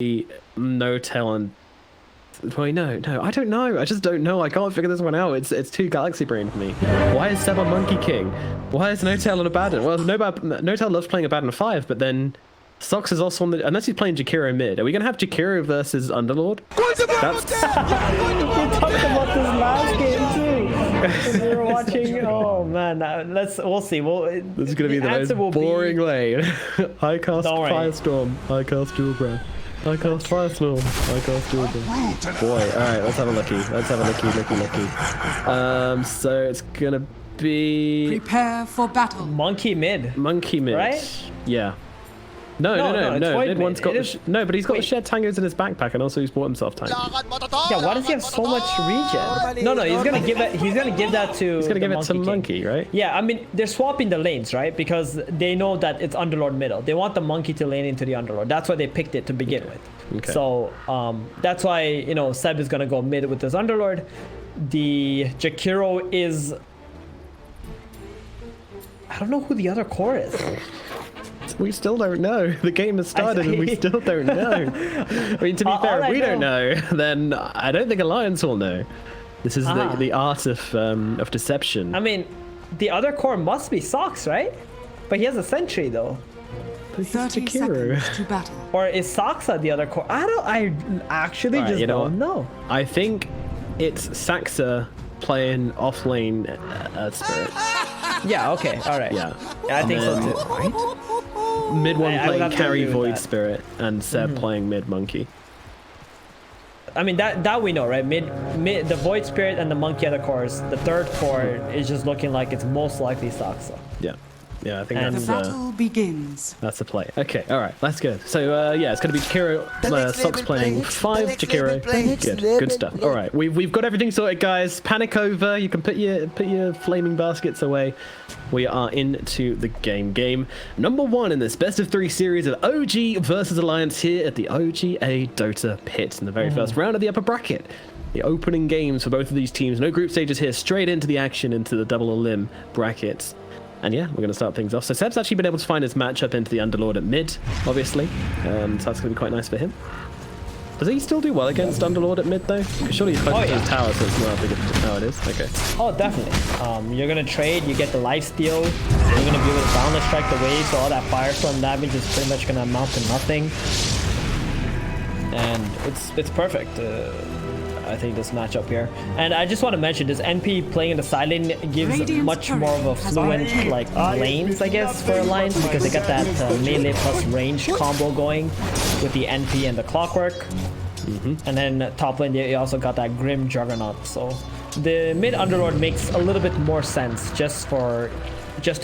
No-Tail and... Wait, no, I don't know. I just don't know. I can't figure this one out. It's too galaxy brain for me. Why is Seb on Monkey King? Why is No-Tail on Abaddon? Well, No-Tail loves playing Abaddon 5, but then Sox is also on the... Unless he's playing Jakiro mid. Are we going to have Jakiro versus Underlord? That's... We talked about this last game too. We were watching... Oh man, we'll see. This is going to be the most boring lane. I cast Firestorm. I cast Dual Breath. I cast Firestorm. I cast Dual Breath. Boy, alright, let's have a looky. So it's gonna be... Prepare for battle. Monkey mid. Right? Yeah. No. Mid one's got no, but he's got the shared tangos in his backpack, and also he's bought himself tango. Yeah, why does he have so much regen? No, he's gonna give it. He's gonna give that to. He's gonna give it to Monkey, right? Yeah, I mean they're swapping the lanes, right? Because they know that it's Underlord middle. They want the Monkey to lane into the Underlord. That's why they picked it to begin with. Okay. So that's why Seb is gonna go mid with this Underlord. The Jakiro is. I don't know who the other core is. We still don't know. The game has started and we still don't know. I mean, to be fair, if we don't know, then I don't think Alliance will know. This is the art of deception. I mean, the other core must be Sox, right? But he has a sentry though. 30 seconds to battle. Or is Saxa the other core? I actually just don't know. I think it's Saxa playing off lane Spirit. Yeah, okay, alright. Yeah. I think so too. Right? Mid one playing carry Void Spirit and Seb playing mid Monkey. I mean that we know, right? Mid the Void Spirit and the Monkey are the cores. The third core is just looking like it's most likely Saxa. Yeah, I think the battle begins. That's the play. Okay, all right, let's go. So yeah, it's going to be Jakiro. Sox playing 5 Jakiro. Good stuff. All right, we've got everything sorted, guys. Panic over. You can put your flaming baskets away. We are into the game number 1 in this best of 3 series of OG versus Alliance here at the OGA Dota pit in the very first round of the upper bracket. The opening games for both of these teams. No group stages here. Straight into the action, into the double elim brackets. And yeah, we're going to start things off. So Seb's actually been able to find his matchup into the Underlord at mid, obviously. So that's going to be quite nice for him. Does he still do well against Underlord at mid, though? Because surely he's close to his tower, so it's not how big of how it is. Okay. Oh, definitely. You're going to trade, you get the lifesteal. You're going to be able to boundless strike the wave, so all that Firestorm damage is pretty much going to amount to nothing. And it's perfect. I think this matchup here, and I just want to mention this NP playing in the side lane gives much more of a fluent lanes, I guess, for Alliance, because they got that melee plus range combo going with the NP and the Clockwork. And then top lane they also got that Grim Juggernaut, so the mid Underlord makes a little bit more sense just to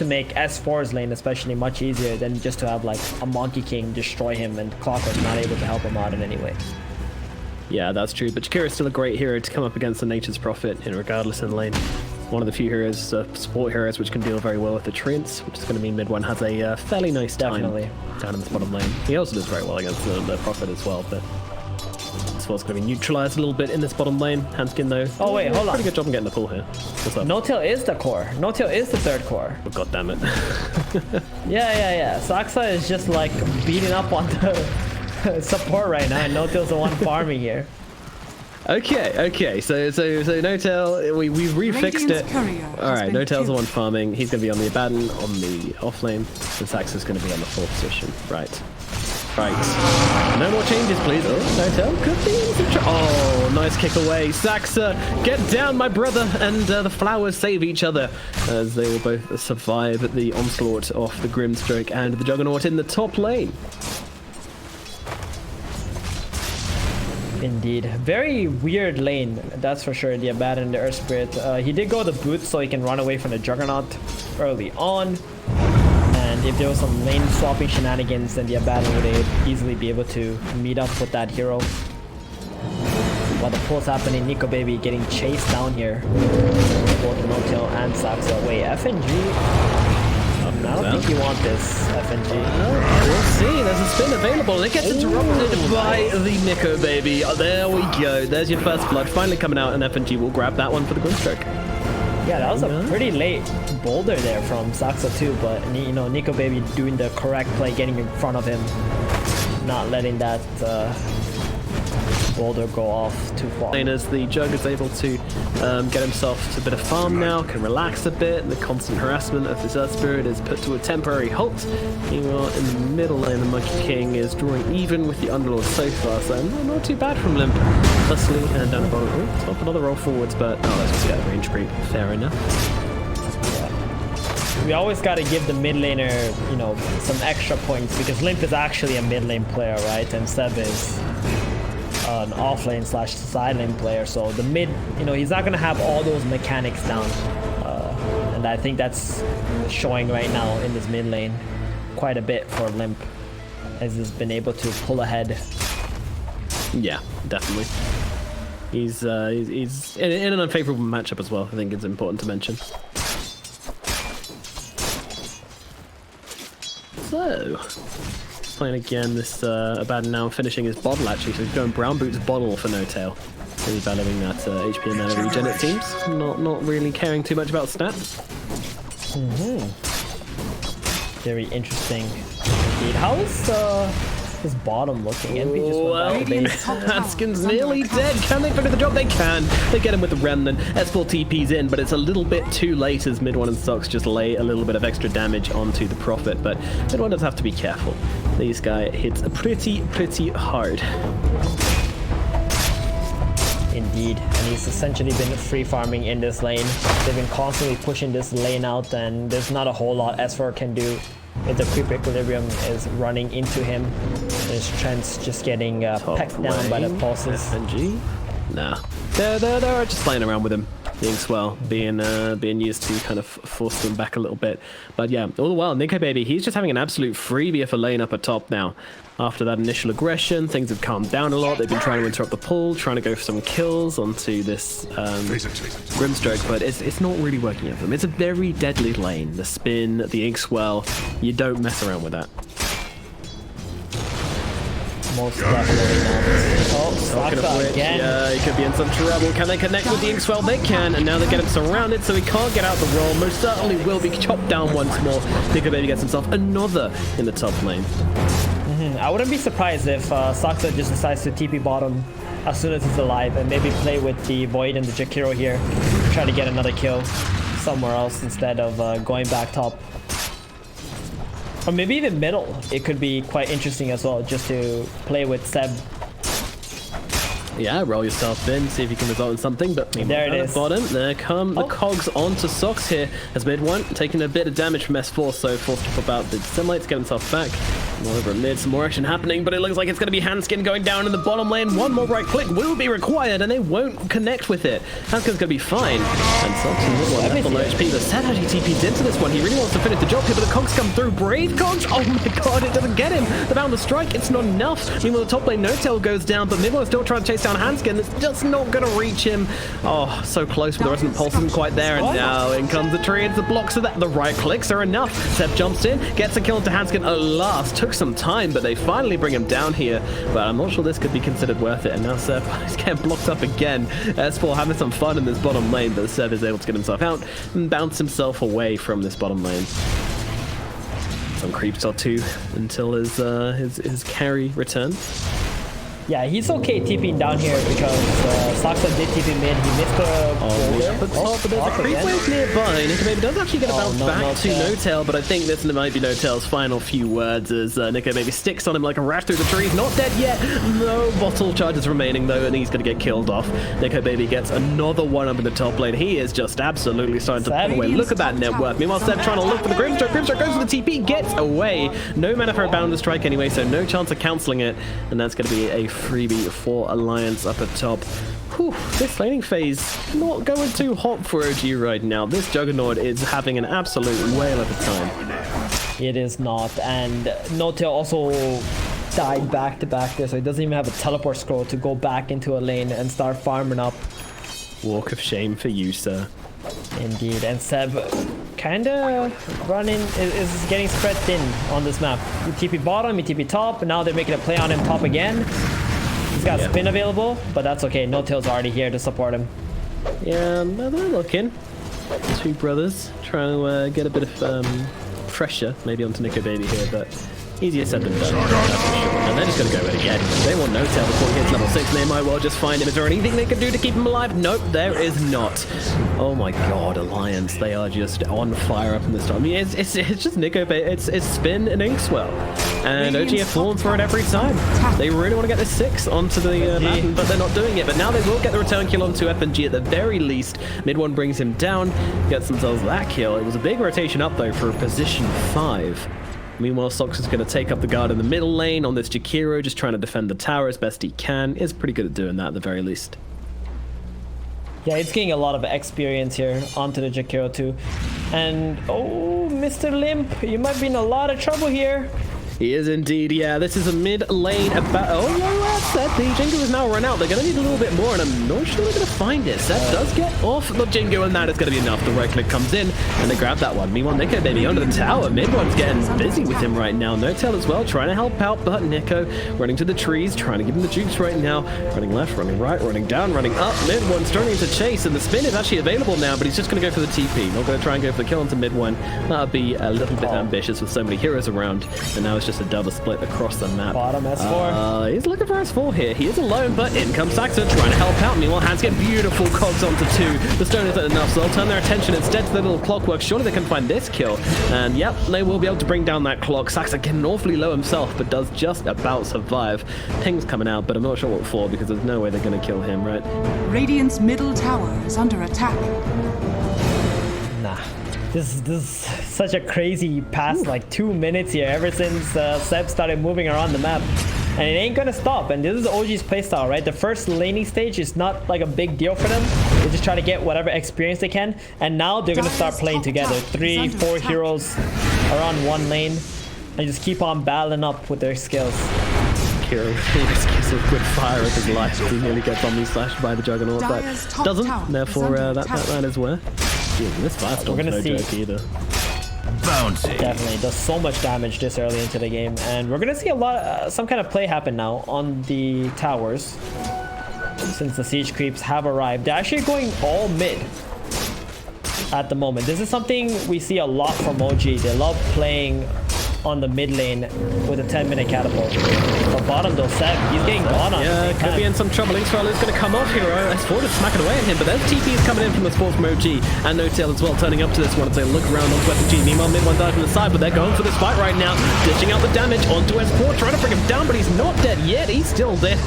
make S4's lane especially much easier than just to have like a Monkey King destroy him and Clockwork not able to help him out in any way. Yeah, that's true, but Jakiro is still a great hero to come up against the Nature's Prophet, regardless of the lane. One of the few heroes, support heroes, which can deal very well with the Treants, which is going to mean mid one has a fairly nice time down in the bottom lane. He also does very well against the Prophet as well, but this one's going to be neutralized a little bit in this bottom lane. Handskin though. Oh wait, hold on. Pretty good job in getting the pull here. What's up? No-Tail is the core. No-Tail is the third core. Oh, God damn it. Yeah. Saxa is just like beating up on the support right now, and No-Tail's the one farming here. Okay. So No-Tail, we refixed it. All right, No-Tail's the one farming. He's going to be on the Abaddon on the off lane, and Saxa's going to be on the 4th position. Right. No more changes, please. Oh, No-Tail could be. Oh, nice kick away. Saxa, get down, my brother, and the flowers save each other as they will both survive the onslaught of the Grimstroke and the Juggernaut in the top lane. Indeed. Very weird lane, that's for sure, the Abaddon and the Earth Spirit. He did go the boots so he can run away from the Juggernaut early on. And if there was some lane swapping shenanigans, then the Abaddon would easily be able to meet up with that hero. While the pull's happening, Nikobaby getting chased down here. Both No-Tail and Saxa. Wait, FNG? I don't think you want this, FNG. We'll see. There's a spin available. It gets interrupted by the Nikobaby. Oh, there we go. There's your first blood finally coming out, and FNG will grab that one for the Grimstroke. Yeah, that was a pretty late boulder there from Saxa too, but Nikobaby doing the correct play, getting in front of him. not letting that boulder go off too far. As the Jug is able to get himself to a bit of farm now, can relax a bit, and the constant harassment of this Earth Spirit is put to a temporary halt. Meanwhile, in the middle lane, the Monkey King is drawing even with the Underlord so far, so not too bad from Limp. Thusly, and down the bottom. Oh, top another roll forwards, but let's just get a range creep. Fair enough. We always got to give the mid laner, you know, some extra points because Limp is actually a mid lane player, right? And Seb is an off lane / side lane player, so the mid, you know, he's not gonna have all those mechanics down, and I think that's showing right now in this mid lane quite a bit for Limp, as he's been able to pull ahead. Yeah, definitely. He's in an unfavorable matchup as well. I think it's important to mention. So, playing again this Abaddon now finishing his bottle actually, so he's going Brown Boots bottle for no tail. Really valuing that HP and mana regen it seems. Not really caring too much about stats. Very interesting indeed. How is his bottom looking? NB just went back to base. Hanskin's nearly dead. Can they finish the job? They can. They get him with the Remnant. S4 TP's in, but it's a little bit too late as Mid1 and Sox just lay a little bit of extra damage onto the Prophet, but Mid1 does have to be careful. This guy hits pretty hard. Indeed, and he's essentially been free farming in this lane. They've been constantly pushing this lane out, and there's not a whole lot S4 can do if the creep equilibrium is running into him. His Trent's just getting pecked down by the pulses. FNG? Nah. They're just playing around with him. Being swell, being used to kind of force them back a little bit. But yeah, all the while, Nikobaby, he's just having an absolute freebie for lane up at top now. After that initial aggression, things have calmed down a lot. They've been trying to interrupt the pull, trying to go for some kills onto this Grimstroke, but it's not really working out for them. It's a very deadly lane. The spin, the Inkswell, you don't mess around with that. Most definitely not. Talking of which, yeah, he could be in some trouble. Can they connect with the Inkswell? They can, and now they get him surrounded, so he can't get out the roll. Most certainly will be chopped down once more. Nikobaby gets himself another in the top lane. I wouldn't be surprised if Saksa just decides to TP bottom as soon as he's alive and maybe play with the Void and the Jakiro here, try to get another kill somewhere else instead of going back top. Or maybe even middle. It could be quite interesting as well, just to play with Seb. Yeah, roll yourself in, see if you can result in something, but there it is. Bottom, there come the cogs onto Sox here as Mid1, taking a bit of damage from S4, so forced to pop out the Sunlight to get himself back. More over mid, some more action happening, but it looks like it's going to be Hanskin going down in the bottom lane. One more right click will be required, and they won't connect with it. Hanskin's going to be fine. And Sox and Mid1 left on low HP, but Seb actually TP'd into this one. He really wants to finish the job here, but the cogs come through. Brave cogs! Oh my god, it doesn't get him! The bound to strike, it's not enough. Meanwhile, the top lane No-Tail goes down, but Mid1 is still trying to chase down Hanskin. It's just not going to reach him. Oh, so close, but the Resonant Pulse isn't quite there, and now in comes the tree. It's the blocks of that. The right clicks are enough. Seb jumps in, gets a kill into Hanskin at last. Took some time, but they finally bring him down here. But I'm not sure this could be considered worth it. And now Seb is getting blocked up again. S4 having some fun in this bottom lane, but Seb is able to get himself out and bounce himself away from this bottom lane. Some creeps or two until his carry returns. Yeah, he's okay TPing down here because Saksa did TP mid. He missed the but there's a creep wave nearby. Nikobaby does actually get a bounce back to No-Tail, but I think this might be No-Tail's final few words as Nikobaby sticks on him like a rat through the trees. Not dead yet. No bottle charges remaining though, and he's going to get killed off. Nikobaby gets another one up in the top lane. He is just absolutely starting to pull away. Look at that net worth. Meanwhile, Seb trying to look for the Grimstroke. Grimstroke goes for the TP, gets away. No mana for a bound to strike anyway, so no chance of cancelling it, and that's going to be a freebie for Alliance up at top. Whew, this laning phase not going too hot for OGA right now. This Juggernaut is having an absolute whale of a time. It is not, and No-Tail also died back to back there, so he doesn't even have a teleport scroll to go back into a lane and start farming up. Walk of shame for you, sir. Indeed, and Seb kinda running is getting spread thin on this map. You TP bottom, you TP top, and now they're making a play on him top again. He's got spin available, but that's okay. No-Tail's already here to support him. Yeah, they're looking. Two brothers trying to get a bit of pressure maybe onto Nikobaby here, but Easier said than done, that's for sure. And they're just going to go it again. They want no tail before he hits level 6, and they might well just find him. Is there anything they can do to keep him alive? Nope, there is not. Oh my god, Alliance, they are just on fire up in this time. I mean, it's just Nikobaby, it's Spin and Inkswell. And OGA falling for it every time. They really want to get this 6 onto the map, but they're not doing it. But now they will get the return kill onto FNG at the very least. Mid one brings him down, gets themselves that kill. It was a big rotation up though for position 5. Meanwhile, Sox is going to take up the guard in the middle lane on this Jakiro, just trying to defend the tower as best he can. Is pretty good at doing that at the very least. Yeah, it's getting a lot of experience here onto the Jakiro too. And, oh, Mr. Limp, you might be in a lot of trouble here. He is indeed, yeah. This is a mid lane about. Oh, no, that's that. The Jingu is now run out. They're going to need a little bit more, and I'm not sure they're going to find it. Seth does get off the Jingu, and that is going to be enough. The right click comes in, and they grab that one. Meanwhile, Nikobaby under the tower. Mid one's getting busy with him right now. No tail as well, trying to help out, but Nico running to the trees, trying to give him the jukes right now. Running left, running right, running down, running up. Mid one starting to chase, and the spin is actually available now, but he's just going to go for the TP. Not going to try and go for the kill onto mid one. That would be a little bit ambitious with so many heroes around, and now it's just a double split across the map. Bottom S4. He's looking for S4 here. He is alone, but in comes Saxon trying to help out. Meanwhile, Hands get beautiful cogs onto 2. The stone isn't enough, so they'll turn their attention instead to the little clockwork. Surely they can find this kill. And yep, they will be able to bring down that clock. Saxon getting awfully low himself, but does just about survive. Ping's coming out, but I'm not sure what for because there's no way they're going to kill him, right? Radiant's middle tower is under attack. Nah. This is such a crazy past like 2 minutes here ever since Seb started moving around the map. And it ain't gonna stop. And this is OG's playstyle, right? The first laning stage is not like a big deal for them. They just try to get whatever experience they can. And now they're gonna start playing together. 3, 4 heroes around one lane. And just keep on battling up with their skills. Kiro risks a good fire of his life. He nearly gets on me slashed by the Juggernaut, but doesn't. Therefore, that is where. Dude, this Firestorm's no joke either. Bouncy. Definitely does so much damage this early into the game, and we're gonna see a lot, some kind of play happen now on the towers since the siege creeps have arrived. They're actually going all mid at the moment. This is something we see a lot from OG. They love playing on the mid lane with a 10-minute catapult. But bottom though, Seb, he's getting gone on. Yeah, could be in some trouble. Inkswell is going to come off here. S4 is smacking away at him, but there's TPs coming in from the sport from OG and No Tail as well, turning up to this one as they look around onto FNG. Meanwhile, mid one dies from the side, but they're going for this fight right now, dishing out the damage onto S4, trying to bring him down, but he's not dead yet. He's still dead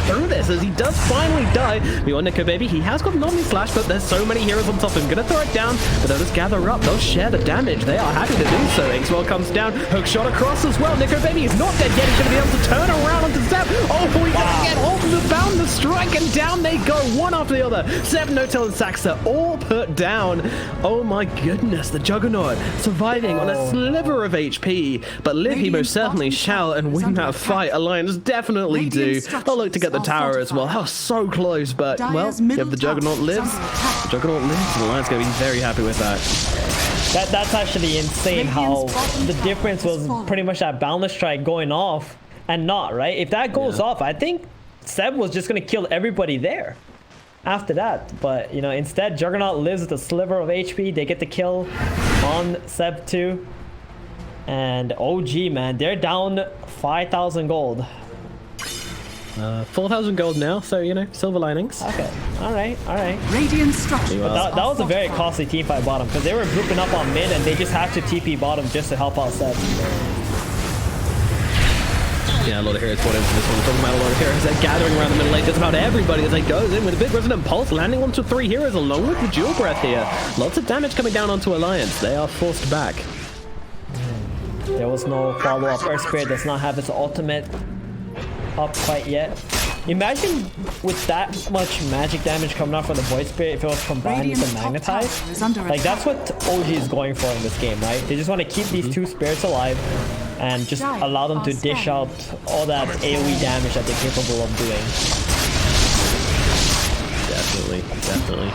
through this as he does finally die. Meanwhile, Nikobaby, he has got an Omni Slash, but there's so many heroes on top of him. Gonna throw it down, but they'll just gather up. They'll share the damage. They are happy to do so. Inkswell comes down, hook shot across as well. Nikobaby is not dead yet. He's going to be able to turn around onto Seb. Oh, he's going to get off the bound, the strike, and down they go, one after the other. Seb, No-Tail, and Saxa all put down. Oh my goodness, the Juggernaut surviving on a sliver of HP, but live he most certainly shall and win that fight. Alliance definitely do. They'll look to get the tower as well. That was so close, but well, if the Juggernaut lives, and the Alliance going to be very happy with that. That's actually insane how the difference was pretty much that boundless strike going off and not, right? If that goes off, I think Seb was just going to kill everybody there after that. But, you know, instead, Juggernaut lives with a sliver of HP. They get the kill on Seb too. And OG, man, they're down 5,000 gold. 4,000 gold now, so, you know, silver linings. Okay, all right. Radiant structure. That was a very costly team fight bottom because they were grouping up on mid and they just have to TP bottom just to help out Seb. Yeah, a lot of heroes brought into this one. We're talking about a lot of heroes. They're gathering around the middle lane. Just about everybody as they goes in with a big resonant pulse, landing onto 3 heroes along with the dual breath here. Lots of damage coming down onto Alliance. They are forced back. There was no follow-up. Earth Spirit does not have its ultimate up quite yet. Imagine with that much magic damage coming out from the Void Spirit if it was combined with the Magnetize. Like that's what OG is going for in this game, right? They just want to keep these 2 spirits alive and just allow them to dish out all that AoE damage that they're capable of doing. Definitely.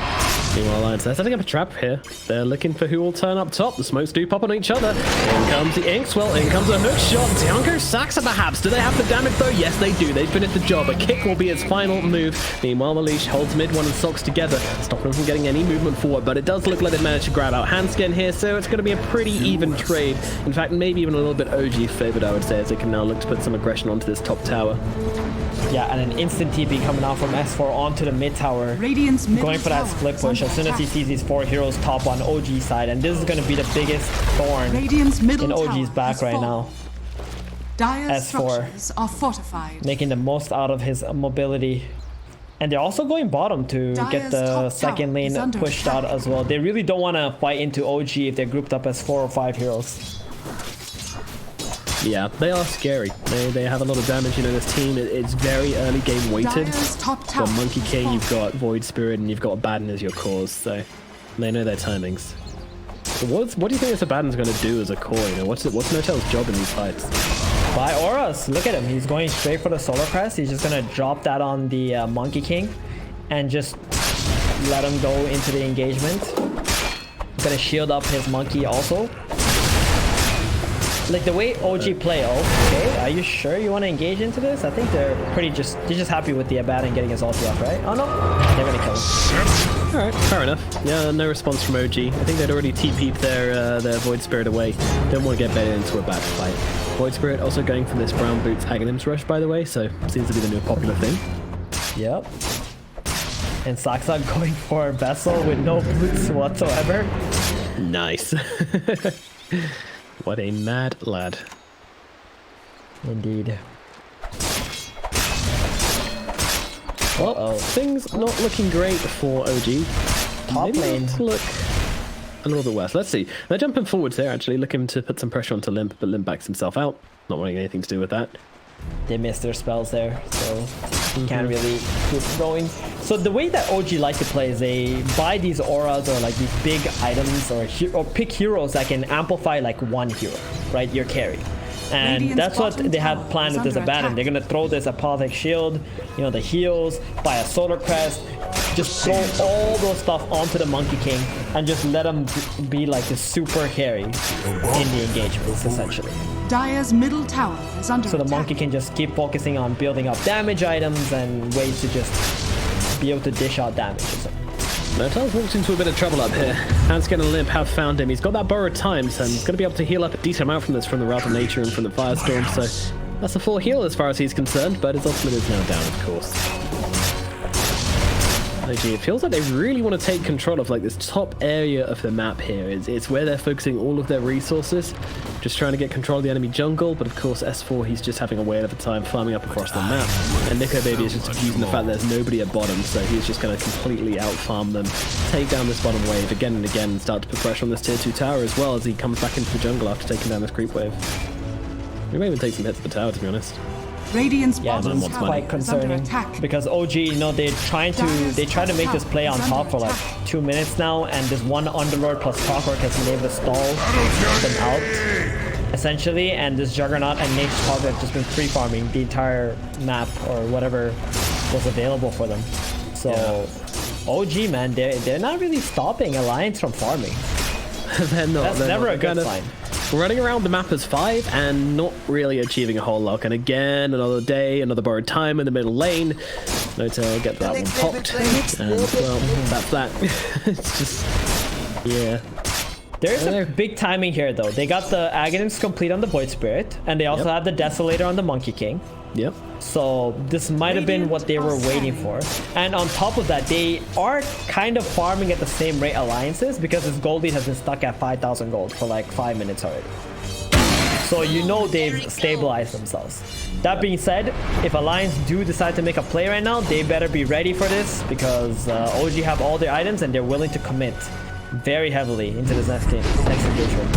Meanwhile, Alliance, they're setting up a trap here. They're looking for who will turn up top. The smokes do pop on each other. In comes the Inkswell. In comes a hook shot. Tiango Saxa perhaps. Do they have the damage though? Yes, they do. They finished the job. A kick will be his final move. Meanwhile, Malish holds mid one and Socks together, stopping him from getting any movement forward. But it does look like they managed to grab out Handskin here, so it's going to be a pretty even trade. In fact, maybe even a little bit OG favored, I would say, as they can now look to put some aggression onto this top tower. Yeah, and an instant TP coming out from S4 onto the mid tower. Radiant's middle Going for that tower split is push under as soon as he attack. sees these 4 heroes top on OG side. And this is going to be the biggest thorn Radiant's middle in OG's tower back has right fallen. now. Dire's S4. structures are fortified. Making the most out of his mobility. And they're also going bottom to get Dire's the top second tower lane is under pushed attack. out as well. They really don't want to fight into OG if they're grouped up as 4 or 5 heroes. Yeah, they are scary. They have a lot of damage. You know, this team, it's very early game weighted. Dire's top You've tower got Monkey has King, fallen. you've got Void Spirit, and you've got Abaddon as your cores, so they know their timings. So what do you think this Abaddon's going to do as a core? You know, what's Notel's job in these fights? By auras, look at him. He's going straight for the Solar Crest. He's just going to drop that on the Monkey King and just let him go into the engagement. He's going to shield up his Monkey also. Like the way OG play, okay, are you sure you want to engage into this? I think they're just happy with the Abaddon getting his ulti up, right? Oh no, they're gonna kill him. Alright, fair enough. Yeah, no response from OG. I think they'd already TP'd their Void Spirit away. Don't want to get better into a back fight. Void Spirit also going for this Brown Boots Aghanims rush, by the way, so seems to be the new popular thing. Yep. And Saksa going for a Vessel with no boots whatsoever. Nice. What a mad lad. Indeed. Well, things not looking great for OG. Top Maybe lane. let's look a little bit worse. Let's see. They're jumping forwards there, actually, looking to put some pressure onto Limp, but Limp backs himself out. Not wanting anything to do with that. They missed their spells there, so can't really keep going. So the way that OG like to play is they buy these auras or like these big items or pick heroes that can amplify like one hero, right? Your carry. And Radiant's that's what bottom they have tower planned is with this under Abaddon. attack. They're gonna throw this Apothic Shield, you know, the heals, buy a Solar Crest, just throw all those stuff onto the Monkey King and just let him be like the super carry in the engagements, essentially. Dire's middle tower is under So the attack. Monkey can just keep focusing on building up damage items and ways to just be able to dish out damage. Notel's walked into a bit of trouble up here. Handskin and Limp have found him. He's got that borrowed time, so he's going to be able to heal up a decent amount from this, from the Wrath of Nature and from the Firestorm, so that's a full heal as far as he's concerned, but his ultimate is now down, of course. OG, it feels like they really want to take control of like this top area of the map here. It's where they're focusing all of their resources, just trying to get control of the enemy jungle, but of course S4, he's just having a whale of a time farming up across the map, and Nikobaby is just abusing the fact that there's nobody at bottom, so he's just going to completely out-farm them, take down this bottom wave again and again, and start to put pressure on this tier 2 tower as well as he comes back into the jungle after taking down this creep wave. We may even take some hits at the tower, to be honest. Radiant's Yeah, bottom this is tower quite is under concerning attack. because OG, you know, they try to make this play on top for like 2 minutes now, and this one Underlord plus Clockwork has been able to stall them out, essentially, and this Juggernaut and Nature's Carver have just been free farming the entire map or whatever was available for them. So OG, man, they're not really stopping Alliance from farming. They're not. That's they're never not. a good They're sign. running around the map as 5 and not really achieving a whole lot. And again, another day, another borrowed time in the middle lane. Notel get that one popped. And well, that's that. It's just, yeah. There's a big timing here, though. They got the Aghanims complete on the Void Spirit, and they also have the Desolator on the Monkey King. Yep. So this might have been what they were waiting for. And on top of that, they are kind of farming at the same rate Alliances because this gold lead has been stuck at 5,000 gold for like 5 minutes already. So you know they've stabilized themselves. That being said, if Alliance do decide to make a play right now, they better be ready for this because OG have all their items and they're willing to commit very heavily into this next engagement.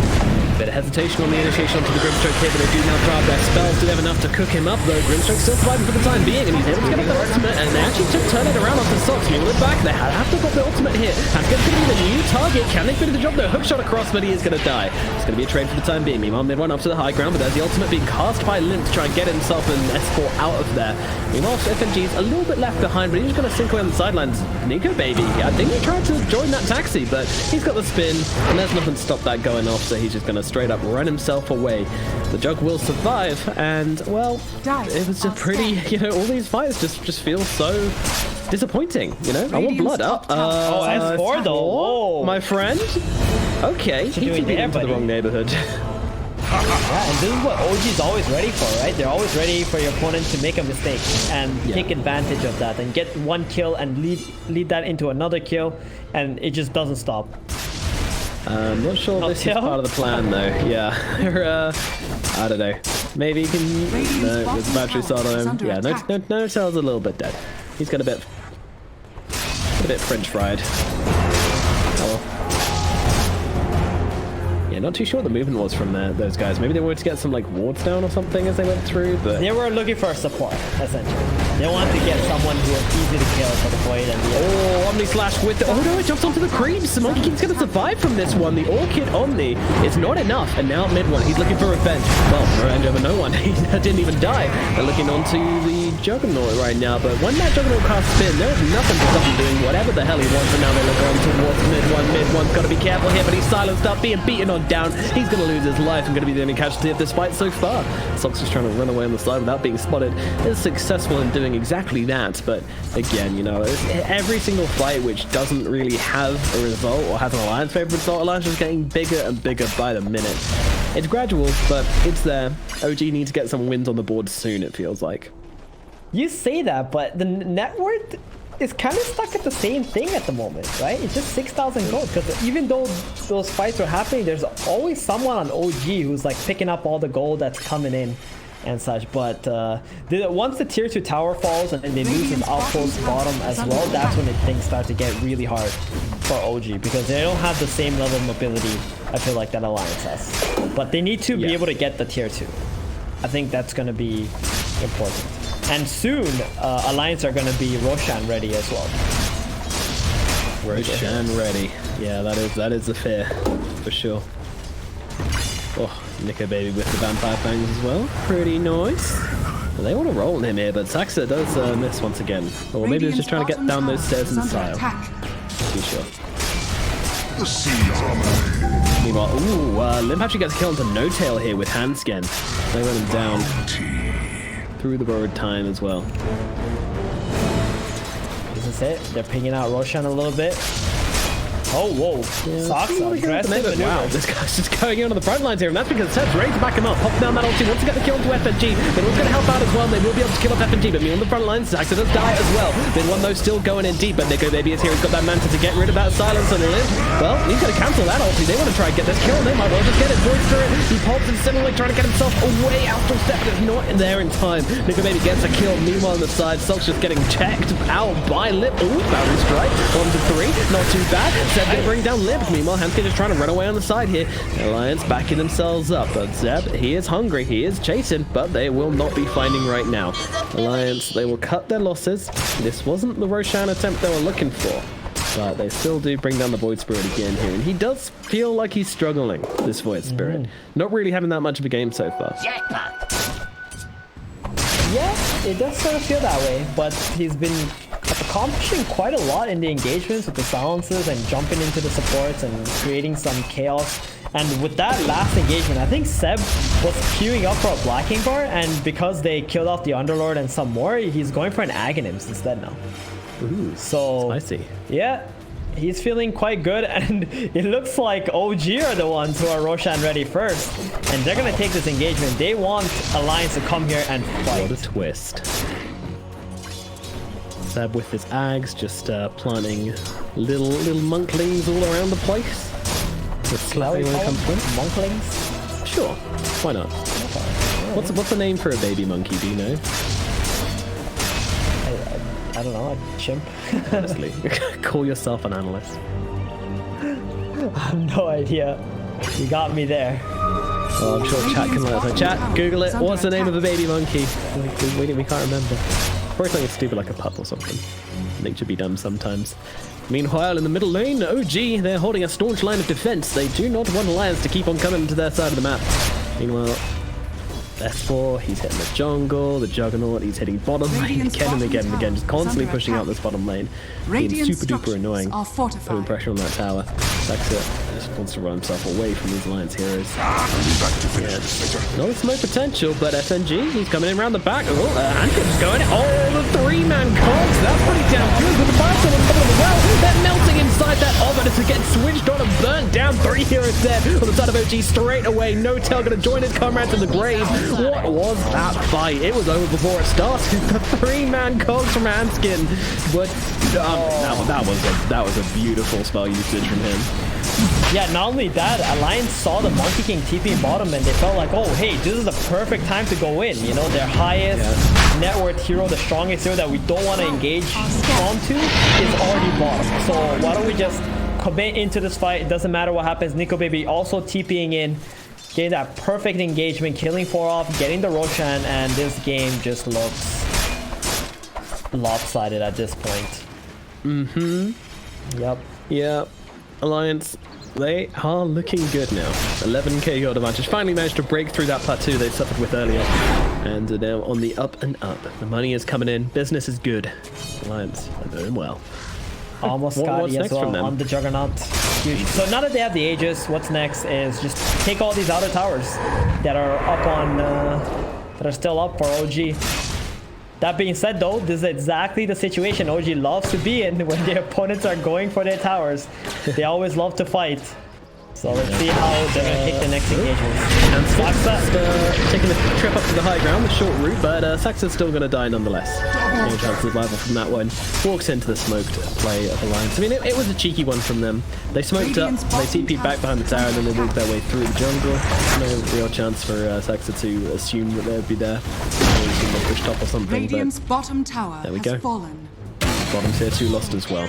Bit of hesitation on the initiation onto the Grimstroke here, but they do now grab their spells. Do they have enough to cook him up, though? Grimstroke still surviving for the time being, and he's able to get up the ultimate, and they actually just turn it around onto Sox. Mule it back. They have to put the ultimate here. Hanskin's going to be the new target. Can they finish the job? No, hook shot across, but he is going to die. It's going to be a trade for the time being. Meanwhile, mid one up to the high ground, but there's the ultimate being cast by Limp to try and get himself an escort out of there. Meanwhile, FNG's a little bit left behind, but he's just going to sink away on the sidelines. Nikobaby, I think he tried to join that taxi, but he's got the spin, and there's nothing to stop that going off, so he's just going to straight up run himself away. The Jug will survive, and, well, it was just pretty, you know, all these fights just feel so disappointing, you know? I want blood up. Oh, S4 though. Whoa. My friend? Okay, he took me into the wrong neighborhood. Yeah, and this is what OG's always ready for, right? They're always ready for your opponent to make a mistake and take advantage of that and get one kill and lead that into another kill, and it just doesn't stop. I'm not sure this is part of the plan, though. Yeah, I don't know. Maybe he can. No, there's a battery cell on him. Yeah, no cell's a little bit dead. He's got a bit French fried. Oh well. Yeah, not too sure what the movement was from those guys. Maybe they wanted to get some like wards down or something as they went through, but they were looking for support, essentially. They wanted to get someone who was easy to kill for the Void and the Omni slash with the... Oh no, it jumps onto the creeps. Monkey King's going to survive from this one. The Orchid Omni is not enough, and now mid one, he's looking for revenge. Well, revenge over no one. He didn't even die. They're looking onto the Juggernaut right now, but when that Juggernaut casts spin, there's nothing to stop him doing whatever the hell he wants, and now they look on towards mid one. Mid one's got to be careful here, but he's silenced up, being beaten on down. He's going to lose his life and going to be the only casualty of this fight so far. Sox is trying to run away on the side without being spotted. Is successful in doing exactly that, but again, you know, every single fight which doesn't really have a result or has an alliance favorite result, alliance is getting bigger and bigger by the minute. It's gradual, but it's there. OG needs to get some wins on the board soon, it feels like. You say that, but the net worth is kind of stuck at the same thing at the moment, right? It's just 6,000 gold, because even though those fights are happening, there's always someone on OG who's like picking up all the gold that's coming in and such. But once the tier 2 tower falls and they lose an outpost bottom as well, that's when things start to get really hard for OG, because they don't have the same level of mobility, I feel like, that Alliance has. But they need to be able to get the tier 2. I think that's going to be important. And soon, Alliance are going to be Roshan ready as well. Roshan ready. Yeah, that is the fear, for sure. Oh, Nikobaby with the Vampire Fangs as well. Pretty nice. Well, they want to roll him here, but Saxa does miss once again. Or maybe he's just trying to get down those stairs in style. Too sure. The seas are mine. Meanwhile, Limp actually gets killed into No Tail here with Handskin. They run him down through the borrowed time as well. This is it. They're picking out Roshan a little bit. Oh, whoa. Socks aggressive. Wow, this guy's just going in on the front lines here, and that's because Seb's ready to back him up. Pop down that ulti, wants to get the kill into FNG. Then one's going to help out as well. They will be able to kill off FNG, but me on the front lines, Saxa does die as well. Then one, though, still going in deep, but Nikobaby is here. He's got that Manta to get rid of that silence on Limp. Well, he's going to cancel that ulti. They want to try and get this kill, and they might well just get it. Void Spirit, he pops and suddenly trying to get himself away. Astral Step, but it's not in there in time. Nikobaby gets a kill. Meanwhile, on the side, Sox just getting checked out by Limp. Ooh, boundary strike. 1 to 3. Not too bad. Seb didn't bring down Limp. Meanwhile, Hanskin is trying to run away on the side here. Alliance backing themselves up, but Zeb, he is hungry, he is chasing, but they will not be finding right now. Alliance, they will cut their losses. This wasn't the Roshan attempt they were looking for, but they still do bring down the Void Spirit again here, and he does feel like he's struggling, this Void Spirit. Not really having that much of a game so far. Yeah, it does sort of feel that way, but he's been accomplishing quite a lot in the engagements with the silences and jumping into the supports and creating some chaos. And with that last engagement, I think Seb was queuing up for a blacking bar, and because they killed off the Underlord and some more, he's going for an Aghanims instead now. Ooh, so spicy. Yeah, he's feeling quite good, and it looks like OG are the ones who are Roshan ready first, and they're gonna take this engagement. They want Alliance to come here and fight. What a twist. Seb with his Ags just planting little monklings all around the place. Just slapping when it comes to them. Monklings? Sure, why not? Okay. What's the name for a baby monkey, do you know? I don't know, a chimp. Honestly, call yourself an analyst. I have no idea. You got me there. Oh, I'm sure chat can let us know. Chat, Google it. What's the name of a baby monkey? We can't remember. Probably something stupid like a pup or something. Nature be dumb sometimes. Meanwhile, in the middle lane, OG, they're holding a staunch line of defense. They do not want Alliance to keep on coming to their side of the map. Meanwhile, S4, he's hitting the jungle, the Juggernaut, he's hitting bottom lane again and again and again, just constantly pushing out this bottom lane. Being super duper annoying, putting pressure on that tower. Saxa just wants to run himself away from these Alliance heroes. Yeah, not a smoke potential, but FNG, he's coming in around the back. Oh, Handkin's going. Oh, the three-man cogs, that's pretty damn good. With the fire storm on top of the well, they're melting inside that oven as it gets switched on and burnt down. 3 heroes dead on the side of OG straight away. No Tail gonna join his comrades in the grave. What was that fight? It was over before it started. The three-man cogs from Hanskin, but that was a beautiful spell usage from him. Yeah, not only that, Alliance saw the Monkey King TP bottom and they felt like, oh, hey, this is the perfect time to go in. You know, their highest net worth hero, the strongest hero that we don't want to engage onto is already bottom. So why don't we just commit into this fight? It doesn't matter what happens. Nikobaby also TPing in, getting that perfect engagement, killing 4 off, getting the Roshan, and this game just looks lopsided at this point. Yep. Alliance, they are looking good now. 11k gold advantage. Finally managed to break through that plateau they suffered with earlier. And are now on the up and up. The money is coming in. Business is good. Alliance are doing well. Almost got as well on the Juggernaut. So now that they have the Aegis, what's next is just take all these outer towers that are up on, that are still up for OG. That being said though, this is exactly the situation OG loves to be in when their opponents are going for their towers. They always love to fight. So let's see how they're going to take the next engagement. And Saxa taking a trip up to the high ground, the short route, but Saxa's still going to die nonetheless. No chance of survival from that one. Walks into the smoked play of Alliance. I mean, it was a cheeky one from them. They smoked up, they TP'd back behind the tower, and then they walked their way through the jungle. No real chance for Saxa to assume that they'd be there. Push top or something. Radiant's bottom tower has fallen. Bottom tier 2 lost as well.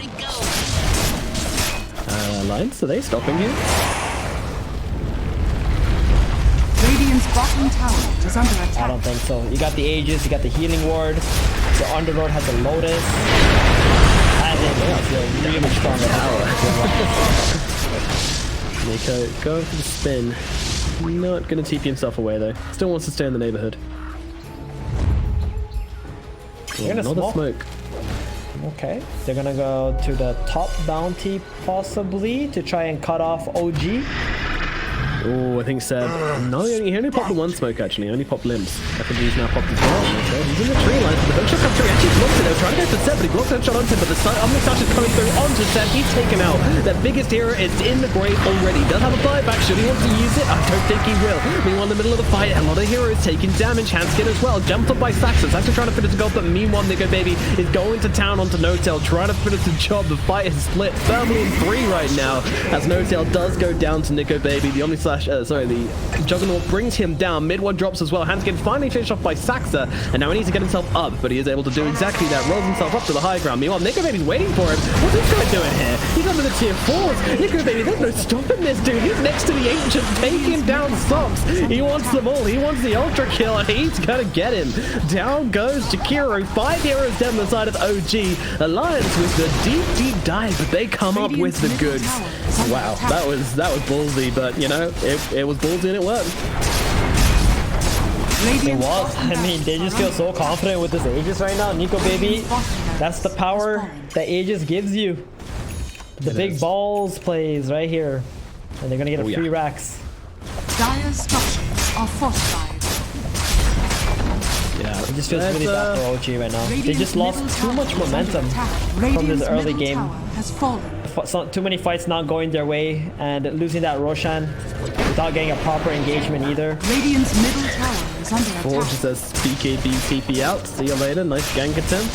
Alliance, are they stopping you? Radiant's bottom tower is under attack. I don't think so. You got the Aegis, you got the healing ward, the Underlord has the Lotus. I think that's a really stronger tower. Nico, go for the spin. Not going to TP himself away though. Still wants to stay in the neighborhood. Another smoke. Okay, they're gonna go to the top bounty possibly to try and cut off OG. Oh, I think Seb. No, he only popped the one smoke actually. He only popped limbs. I think he's now popped as well. So he's in the tree line. The hookshot comes through. Actually blocks it. They were trying to go for Seb, but he blocks the hookshot onto him. But the Omnislash is coming through onto Seb. He's taken out. Their biggest hero is in the grave already. Does have a buyback. Should he want to use it? I don't think he will. Meanwhile, in the middle of the fight, a lot of heroes taking damage. Hanskin as well. Jumped up by Saxa. Saxa trying to finish the goal, but meanwhile, Nikobaby is going to town onto No-Tail, trying to finish the job. The fight is split firmly in 3 right now, as No-Tail does go down to Nikobaby. The Omnislash, the Juggernaut brings him down. Mid one drops as well. Hanskin finally finished off by Saxa, and now he needs to get himself up, but he is able to do exactly that. Rolls himself up to the high ground. Meanwhile, Nikobaby's waiting for him. What's this guy doing here? He's under the tier 4s. Nikobaby, there's no stopping this dude. He's next to the Ancient, taking down Socks. He wants them all. He wants the ultra kill, and he's gonna get him. Down goes Jakiro. 5 heroes down the side of OG. Alliance with the deep dive, but they come up with the goods. Wow, that was ballsy, but you know, it was ballsy and it worked. It was. I mean, they just feel so confident with this Aegis right now. Nikobaby, that's the power that Aegis gives you. The big balls plays right here. And they're gonna get a free racks. Dire's structures are fortified. Yeah, it just feels really bad for OG right now. They just lost too much momentum from this early game. Too many fights not going their way, and losing that Roshan without getting a proper engagement either. Radiant's middle tower is under attack. Forge says BKB TP out. See you later. Nice gank attempt.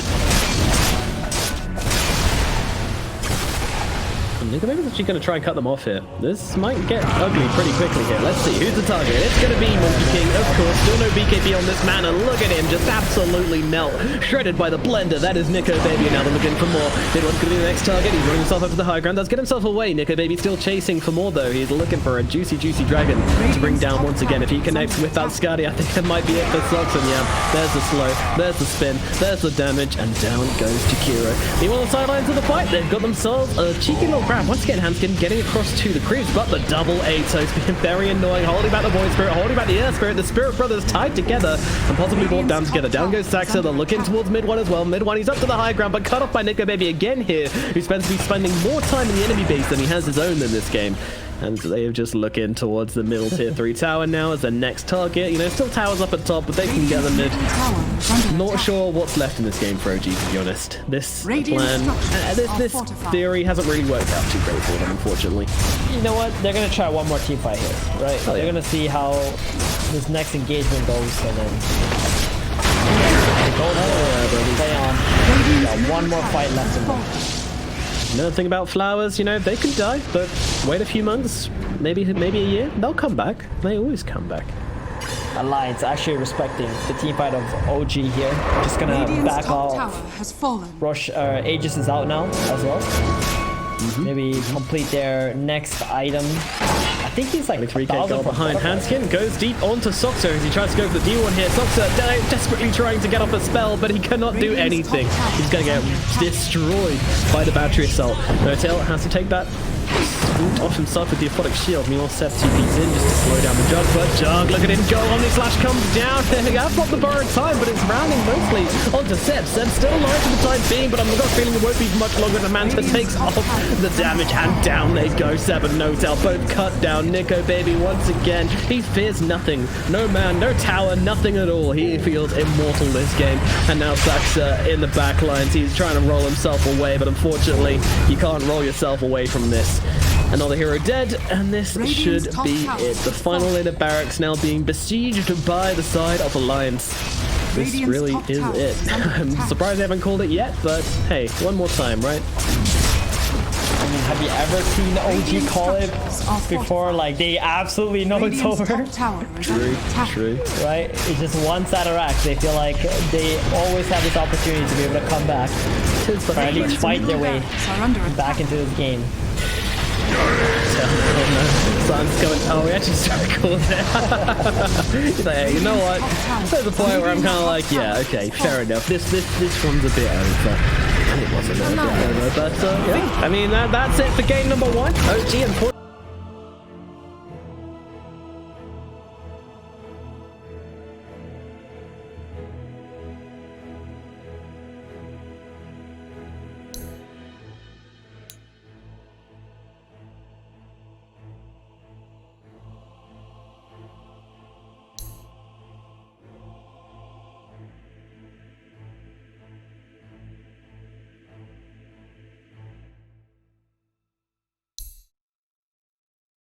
Nikobaby's actually going to try and cut them off here. This might get ugly pretty quickly here. Let's see, who's the target? It's going to be Monkey King, of course. Still no BKB on this man, and look at him just absolutely melt. Shredded by the blender. That is Nikobaby. Now they're looking for more. Mid1's going to be the next target. He's running himself up to the high ground. Does get himself away. Nikobaby still chasing for more, though. He's looking for a juicy dragon to bring down once again. If he connects with that Scotty, I think that might be it for Sox. And yeah, there's the slow, there's the spin, there's the damage, and down goes Jakiro. Meanwhile, the sidelines of the fight, they've got themselves a cheeky little grab. Once again, Hanskin getting across to the creeps, but the double ATO's being very annoying, holding back the Void Spirit, holding back the Air Spirit. The Spirit Brothers tied together and possibly brought down together. Down goes Saxa. They're looking towards mid one as well. Mid one, he's up to the high ground, but cut off by Nikobaby again here, who's supposed to be spending more time in the enemy base than he has his own in this game. And they are just looking towards the middle tier 3 tower now as their next target. You know, still towers up at top, but they can get the mid. Not sure what's left in this game for OG, to be honest. This plan, this theory hasn't really worked out too great for them, unfortunately. You know what? They're going to try one more team fight here, right? Oh, they're going to see how this next engagement goes, and then play on. Got one more fight left in them. Another thing about flowers, you know, they could die, but wait a few months, maybe a year, they'll come back. They always come back. Alliance actually respecting the team fight of OG here. Just gonna back off. Rush Aegis is out now as well. Maybe complete their next item. I think he's like 3k goal behind Hanskin, goes deep onto Soxa as he tries to go for the D1 here. Soxa desperately trying to get off a spell, but he cannot do anything. He's going to get destroyed by the battery assault. Notail has to take that off himself with the Aphotic Shield. Meanwhile, Seth TP's in just to slow down the Jug, but Jug, look at him go. Omni Slash comes down. I've got the borrowed time, but it's rounding mostly onto Seth. Seth's still alive for the time being, but I've got a feeling it won't be much longer. The Manta takes off the damage, and down they go. Seb and Notail both cut down. Nikobaby once again, he fears nothing. No man, no tower, nothing at all. He feels immortal this game. And now Saxa in the back lines. He's trying to roll himself away, but unfortunately, you can't roll yourself away from this. Another hero dead, and this should be it. The final lane of barracks now being besieged by the side of Alliance. This really is it. I'm surprised they haven't called it yet, but hey, one more time, right? I mean, have you ever seen OG call it before? Like, they absolutely know it's over. True. Right? It's just one side of racks. They feel like they always have this opportunity to be able to come back, or at least fight their way back into this game. Sun's going, oh, we actually started calling it. He's like, hey, you know what? There's a point where I'm kind of like, yeah, okay, fair enough. This one's a bit over. And it wasn't a bit over, but yeah. I mean, that's it for game number 1. OG and